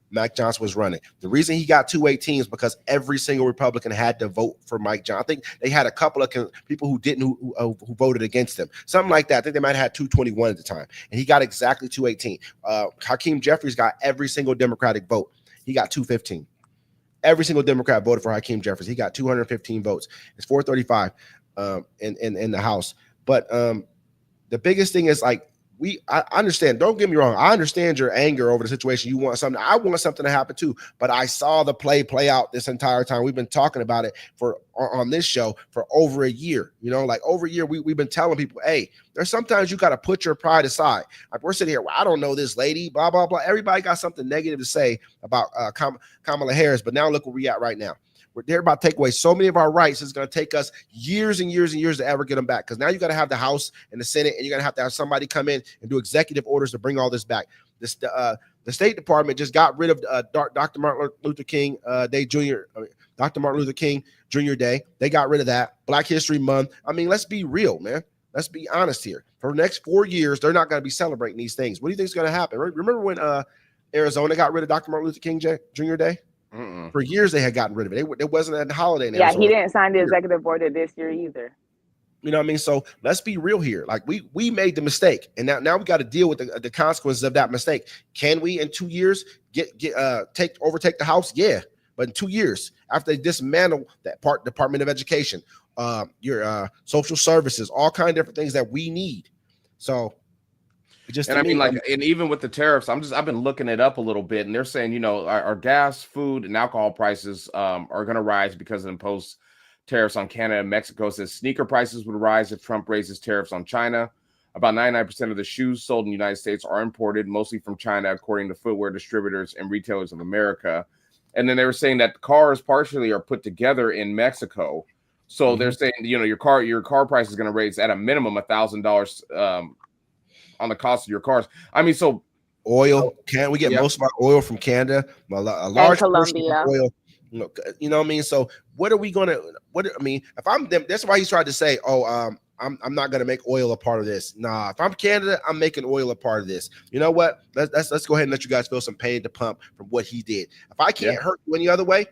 Mike Johnson was running. The reason he got 218 is because every single Republican had to vote for Mike Johnson. I think they had a couple of people who didn't who voted against him, something like that. I think they might have had 221 at the time, and he got exactly 218. Hakeem Jeffries got every single Democratic vote. He got 215. Every single Democrat voted for Hakeem Jeffries. He got 215 votes. It's 435 in the House. But the biggest thing is like I understand. Don't get me wrong. I understand your anger over the situation. You want something. I want something to happen too. But I saw the play out this entire time. We've been talking about it on this show for over a year. You know, like over a year, we've been telling people, hey, there's sometimes you got to put your pride aside. Like we're sitting here, well, I don't know this lady, blah, blah, blah. Everybody got something negative to say about Kamala Harris. But now look where we at right now. They're about to take away so many of our rights. It's going to take us years and years and years to ever get them back. Because now you got to have the House and the Senate, and you're going to have somebody come in and do executive orders to bring all this back. The State Department just got rid of Dr. Martin Luther King Day Jr. Dr. Martin Luther King Jr. Day. They got rid of that. Black History Month. I mean, let's be real, man. Let's be honest here. For the next 4 years, they're not going to be celebrating these things. What do you think is going to happen? Remember when Arizona got rid of Dr. Martin Luther King Jr. Day? Mm-mm. For years they had gotten rid of it. It wasn't a holiday in Arizona. He didn't sign the executive order this year either. You know what I mean? So let's be real here. Like we made the mistake, and now we got to deal with the consequences of that mistake. Can we in 2 years overtake the House? Yeah, but in 2 years after they dismantle that Department of Education, your social services, all kind of different things that we need. So. And I mean, and even with the tariffs, I've been looking it up a little bit, and they're saying, you know, our gas, food, and alcohol prices are going to rise because of imposed tariffs on Canada and Mexico. It says sneaker prices would rise if Trump raises tariffs on China. About 99% of the shoes sold in the United States are imported, mostly from China, according to Footwear Distributors and Retailers of America. And then they were saying that cars partially are put together in Mexico. So they're saying, you know, your car price is going to raise at a minimum $1,000 on the cost of your cars. I mean, so oil, can we get most of our oil from Canada? A large portion of oil. You know what I mean? So what are we going to, if I'm them, that's why he's tried to say, I'm not going to make oil a part of this. Nah, if I'm Canada, I'm making oil a part of this. You know what? Let's go ahead and let you guys feel some pain to pump from what he did. If I can't hurt you any other way,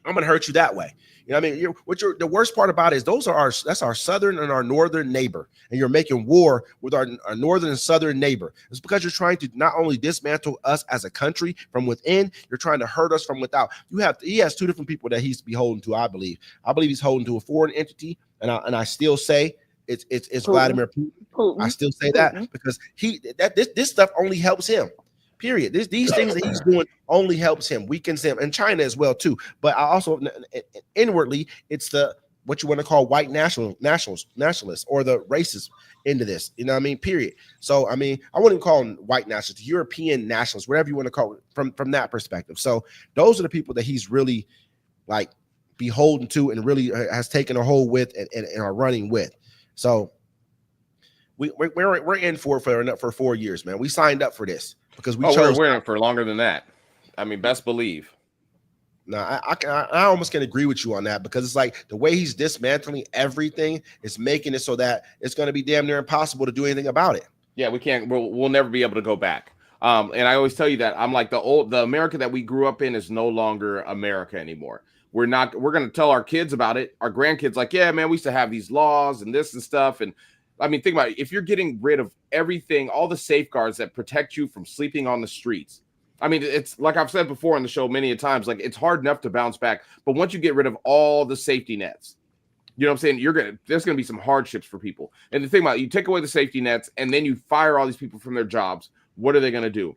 I'm going to hurt you that way. You know what I mean? The worst part about it is that's our southern and our northern neighbor, and you're making war with our northern and southern neighbor. It's because you're trying to not only dismantle us as a country from within, you're trying to hurt us from without. He has two different people that he's beholden to. I believe he's holding to a foreign entity, and I still say it's Putin. Vladimir Putin. I still say that because this stuff only helps him. Period. These things that he's doing only helps him, weakens him, and China as well too. But I also inwardly, it's what you want to call white nationalists or the racists into this. You know what I mean? Period. So I mean, I wouldn't call them white nationalists, European nationalists, whatever you want to call it from that perspective. So those are the people that he's really like beholden to and really has taken a hold with and are running with. So we're in for 4 years, man. We signed up for this. Because we're in for longer than that. I mean, best believe. No, I almost can agree with you on that because it's like the way he's dismantling everything is making it so that it's going to be damn near impossible to do anything about it. Yeah, we can't. We'll never be able to go back. And I always tell you that I'm like the America that we grew up in is no longer America anymore. We're going to tell our kids about it. Our grandkids like, yeah, man, we used to have these laws and this and stuff. And I mean, think about it. If you're getting rid of everything, all the safeguards that protect you from sleeping on the streets. I mean, it's like I've said before on the show many a times, like it's hard enough to bounce back. But once you get rid of all the safety nets, you know what I'm saying? There's going to be some hardships for people. And the thing about it, you take away the safety nets and then you fire all these people from their jobs. What are they going to do?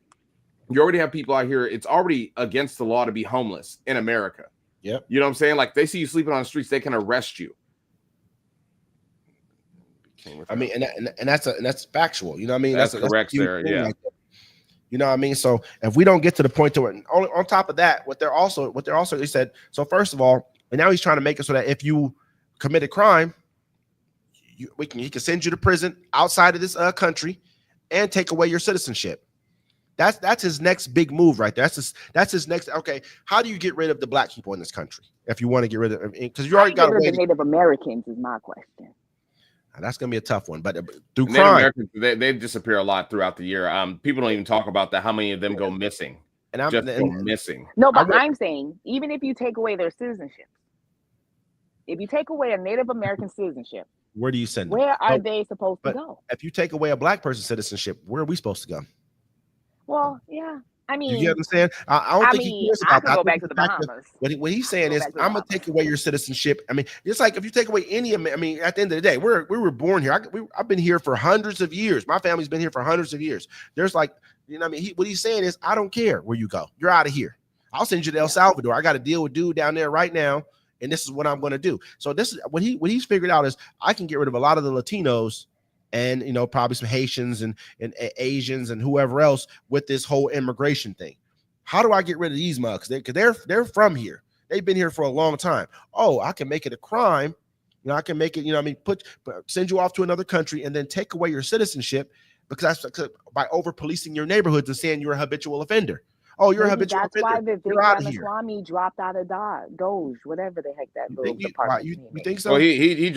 You already have people out here. It's already against the law to be homeless in America. Yep. You know what I'm saying? Like they see you sleeping on the streets, they can arrest you. I mean, and that's factual. You know what I mean? That's correct, Sarah. Yeah. Like, you know what I mean? So if we don't get to the point to where on top of that, what they're also they said, so first of all, and now he's trying to make it so that if you commit a crime, he can send you to prison outside of this country and take away your citizenship. That's his next big move right there. That's his next. Okay, how do you get rid of the black people in this country if you want to get rid of? Because you already got rid of the Native Americans is my question. That's gonna be a tough one, but through Native crime, Americans, they disappear a lot throughout the year. People don't even talk about that. How many of them go missing? Go missing. No, but I'm saying even if you take away their citizenship, if you take away a Native American citizenship, where do you send them? Where are they supposed to go? If you take away a black person's citizenship, where are we supposed to go? Well, yeah. I mean, you understand? I don't think he cares about that. Go back to the Bahamas. What he's saying is, I'm gonna take away your citizenship. I mean, it's like if you take away any. I mean, at the end of the day, we were born here. I've been here for hundreds of years. My family's been here for hundreds of years. There's like, you know, what I mean, what he's saying is, I don't care where you go. You're out of here. I'll send you to El Salvador. I got to deal with dude down there right now, and this is what I'm gonna do. So this is what he's figured out is I can get rid of a lot of the Latinos. And, you know, probably some Haitians and Asians and whoever else with this whole immigration thing. How do I get rid of these mugs? Because they're from here. They've been here for a long time. Oh, I can make it a crime. You know, I can make it, you know, I mean, send you off to another country and then take away your citizenship because by over policing your neighborhoods and saying you're a habitual offender. Oh, you're a habitual offender. That's why the Ramaswamy dropped out of Doge, whatever the heck that little department. You think so? Well,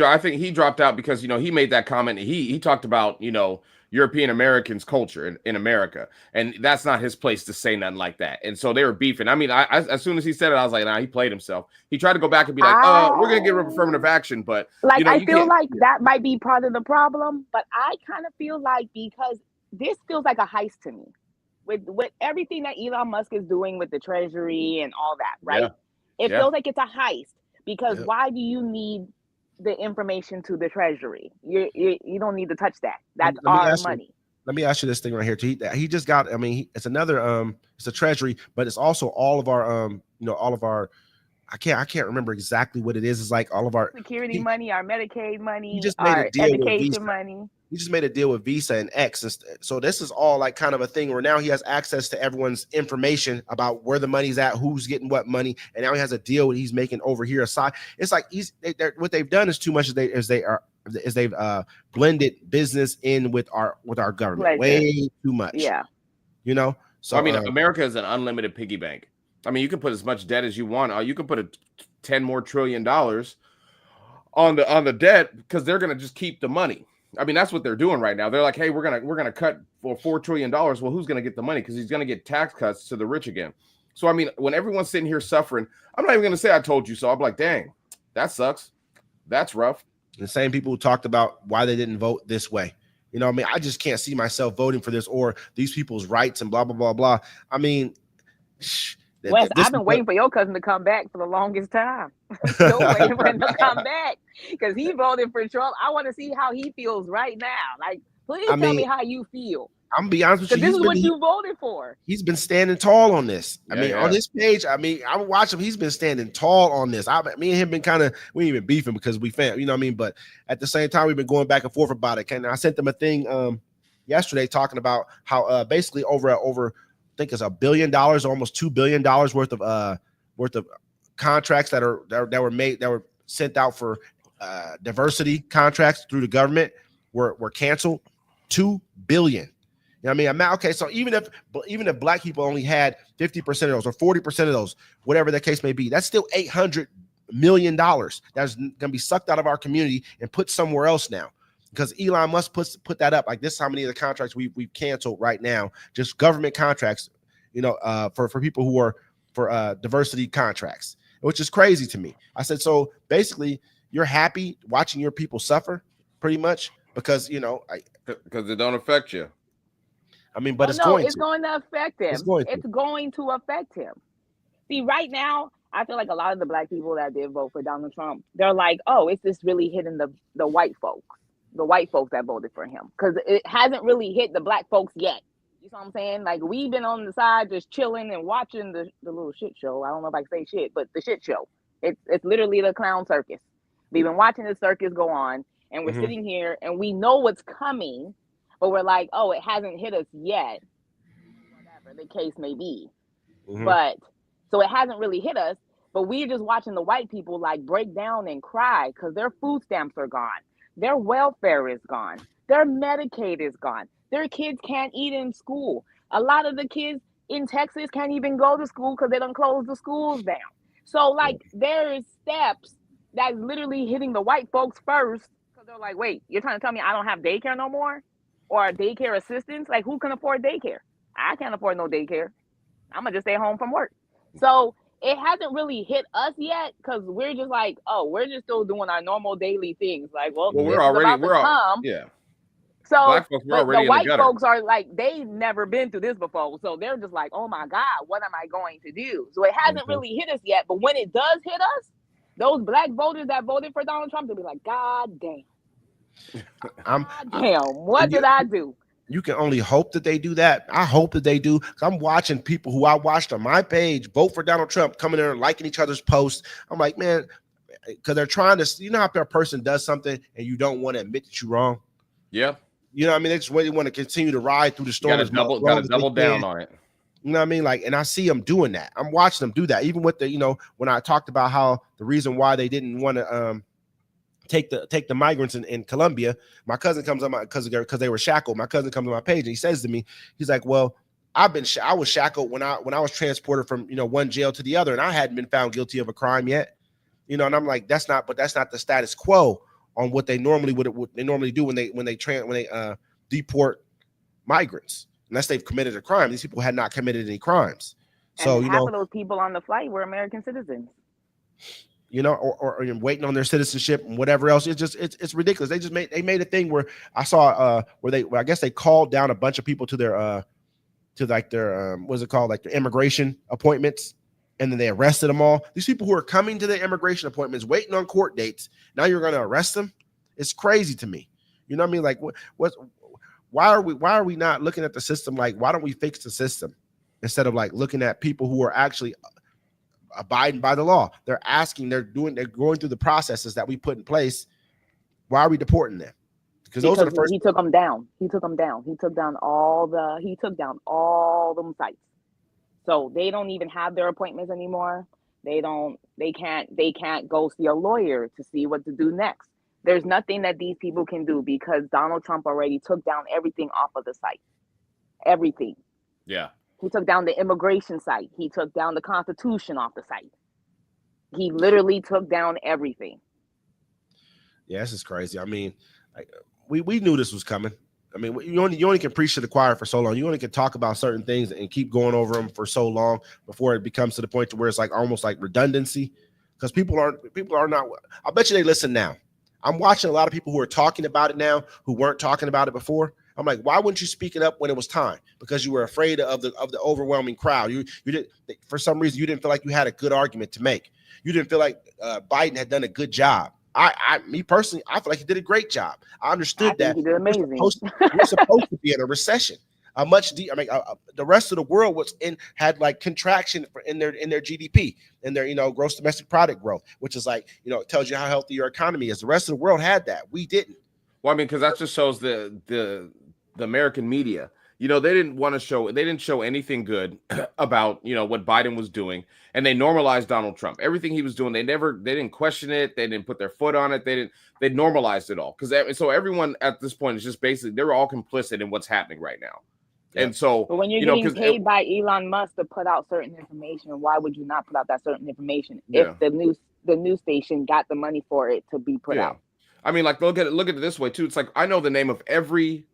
I think he dropped out because, you know, he made that comment. He talked about, you know, European Americans' culture in America, and that's not his place to say nothing like that. And so they were beefing. I mean, as soon as he said it, I was like, nah, he played himself. He tried to go back and be like, we're gonna get rid of affirmative action, but like, you know, I feel like that might be part of the problem. But I kind of feel like because this feels like a heist to me. With everything that Elon Musk is doing with the treasury and all that, right? Yeah. It feels like it's a heist because why do you need the information to the treasury? You don't need to touch that. That's our money. Let me ask you this thing right here. He just got, I mean, it's another, it's a treasury, but it's also all of our, you know, all of our, I can't remember exactly what it is. It's like all of our security money, our Medicaid money, just made our education money. He just made a deal with Visa and X. So this is all like kind of a thing where now he has access to everyone's information about where the money's at, who's getting what money. And now he has a deal that he's making over here aside. It's like what they've done is too much as they've blended business in with our government. Way too much. Yeah. You know? So I mean, America is an unlimited piggy bank. I mean, you can put as much debt as you want. You can put $10 trillion on the debt because they're going to just keep the money. I mean, that's what they're doing right now. They're like, hey, we're gonna cut for $4 trillion. Well, who's gonna get the money? Because he's gonna get tax cuts to the rich again. So I mean, when everyone's sitting here suffering, I'm not even gonna say I told you so. I'm like, dang, that sucks. That's rough. The same people who talked about why they didn't vote this way. You know what I mean? I just can't see myself voting for this or these people's rights and blah, blah, blah, blah. I mean, Wes, I've been waiting for your cousin to come back for the longest time. Still waiting for him to come back because he voted for Trump. I want to see how he feels right now. Like, please tell me how you feel. I'm gonna be honest with you. This is what you voted for. He's been standing tall on this. On this page, I'm watching him. He's been standing tall on this. Me and him been kind of, we ain't even beefing because we fan, you know what I mean? But at the same time, we've been going back and forth about it. And I sent them a thing yesterday talking about how basically over I think it's $1 billion, almost $2 billion worth of contracts that were sent out for diversity contracts through the government were canceled. $2 billion. You know what I mean? Okay, so even if black people only had 50% of those or 40% of those, whatever the case may be, that's still $800 million that's gonna be sucked out of our community and put somewhere else now. because Elon Musk put that up. Like, this is how many of the contracts we've canceled right now, just government contracts, for people who are for diversity contracts, which is crazy to me. I said, so basically you're happy watching your people suffer pretty much because, because it don't affect you. I mean, but it's going to affect him. It's going to affect him. See, right now, I feel like a lot of the black people that did vote for Donald Trump, they're like, oh, it's just really hitting the white folks that voted for him, because it hasn't really hit the black folks yet. You know what I'm saying? Like, we've been on the side just chilling and watching the little shit show. I don't know if I can say shit, but the shit show. It's literally the clown circus. We've been watching the circus go on, and we're sitting here and we know what's coming, but we're like, oh, it hasn't hit us yet. Whatever the case may be. But so it hasn't really hit us, but we're just watching the white people like break down and cry because their food stamps are gone. Their welfare is gone. Their Medicaid is gone. Their kids can't eat in school. A lot of the kids in Texas can't even go to school because they done closed the schools down. So, like, there is steps that's literally hitting the white folks first, because they're like, wait, you're trying to tell me I don't have daycare no more? Or daycare assistance? Like, who can afford daycare? I can't afford no daycare. I'm going to just stay home from work. So it hasn't really hit us yet, because we're just like, oh, we're just still doing our normal daily things. Like, well we're already, yeah. So black folks, we're already the white in the gutter. folks are like, they've never been through this before. So they're just like, oh my God, what am I going to do? So it hasn't really hit us yet. But when it does hit us, those black voters that voted for Donald Trump, they'll be like, God damn. What did I do? You can only hope that they do that. I hope that they do. I'm watching people who I watched on my page vote for Donald Trump coming there and liking each other's posts. I'm like, man, because they're trying to, how a person does something and you don't want to admit that you're wrong. Yeah. You know what I mean? They just really want to continue to ride through the storm. Got to double down on it. You know what I mean? Like, and I see them doing that. I'm watching them do that. Even with the, when I talked about how the reason why they didn't want to take the migrants in Colombia, my cousin comes on because they were shackled. My cousin comes on my page and he says to me, he's like, well, I was shackled when I was transported from one jail to the other, and I hadn't been found guilty of a crime yet. And I'm like, that's not the status quo on what they normally do when they deport migrants, unless they've committed a crime. These people had not committed any crimes. So and half of those people on the flight were American citizens. Or waiting on their citizenship and whatever else. It's ridiculous. They made a thing where I saw I guess they called down a bunch of people to their what's it called, like their immigration appointments, and then they arrested them all. These people who are coming to their immigration appointments, waiting on court dates, now you're going to arrest them? It's crazy to me. You know what I mean? Like, why are we not looking at the system? Like, why don't we fix the system instead of like looking at people who are actually abiding by the law? They're going through the processes that we put in place. Why are we deporting them? Because those are the first. He took them down. He took down all them sites. So they don't even have their appointments anymore. They can't go see a lawyer to see what to do next. There's nothing that these people can do because Donald Trump already took down everything off of the site. Everything. Yeah. He took down the immigration site. He took down the Constitution off the site. He literally took down everything. Yeah, this is crazy. I mean, we knew this was coming. I mean, you only can preach to the choir for so long. You only can talk about certain things and keep going over them for so long before it becomes to the point to where it's like almost like redundancy. Because people are not. I bet you they listen now. I'm watching a lot of people who are talking about it now who weren't talking about it before. I'm like, why wouldn't you speak it up when it was time? Because you were afraid of the overwhelming crowd. You did, for some reason, you didn't feel like you had a good argument to make. You didn't feel like Biden had done a good job. Me personally, I feel like he did a great job. I understood that he did amazing. We're supposed to be in a recession. The rest of the world had like contraction in their GDP and their gross domestic product growth, which is like it tells you how healthy your economy is. The rest of the world had that. We didn't. Well, I mean, because that just shows the American media. They didn't show anything good about what Biden was doing, and they normalized Donald Trump. Everything he was doing, they didn't question it. They didn't put their foot on it. They normalized it all so everyone at this point is just basically they're all complicit in what's happening right now. Yeah. And so, but when you're getting paid by Elon Musk to put out certain information, why would you not put out that certain information if the news station got the money for it to be put out? I mean, like look at it this way too. It's like I know the name of every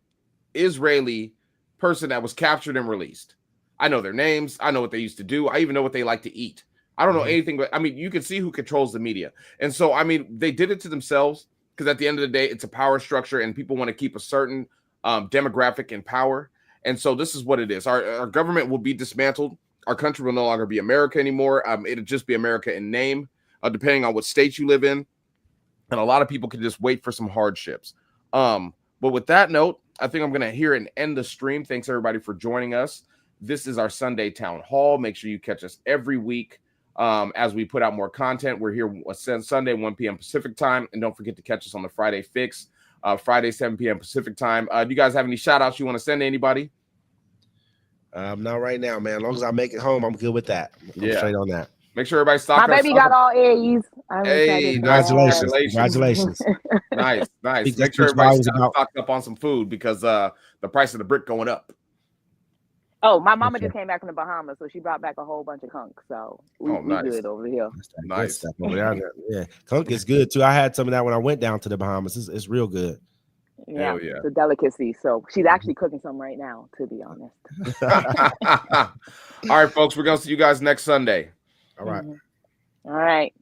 Israeli person that was captured and released. I know their names. I know what they used to do. I even know what they like to eat. I don't know anything, but I mean, you can see who controls the media. And so, I mean, they did it to themselves because at the end of the day, it's a power structure and people want to keep a certain demographic in power. And so this is what it is. Our government will be dismantled. Our country will no longer be America anymore. It'll just be America in name, depending on what state you live in. And a lot of people can just wait for some hardships. But with that note, I think I'm going to hear and end the stream. Thanks, everybody, for joining us. This is our Sunday Town Hall. Make sure you catch us every week as we put out more content. We're here Sunday, 1 p.m. Pacific time. And don't forget to catch us on the Friday Fix, Friday, 7 p.m. Pacific time. Do you guys have any shout-outs you want to send to anybody? Not right now, man. As long as I make it home, I'm good with that. I'm straight on that. Make sure everybody stock My baby got all A's. Hey, congratulations. Nice. Make sure everybody's stocked up on some food because the price of the brick going up. Oh, my mama just came back from the Bahamas, so she brought back a whole bunch of kunk. So we good over here. Nice stuff over there. Yeah, kunk is good too. I had some of that when I went down to the Bahamas. It's real good. Yeah, it's a delicacy. So she's actually cooking some right now, to be honest. All right, folks, we're gonna see you guys next Sunday. All right. All right.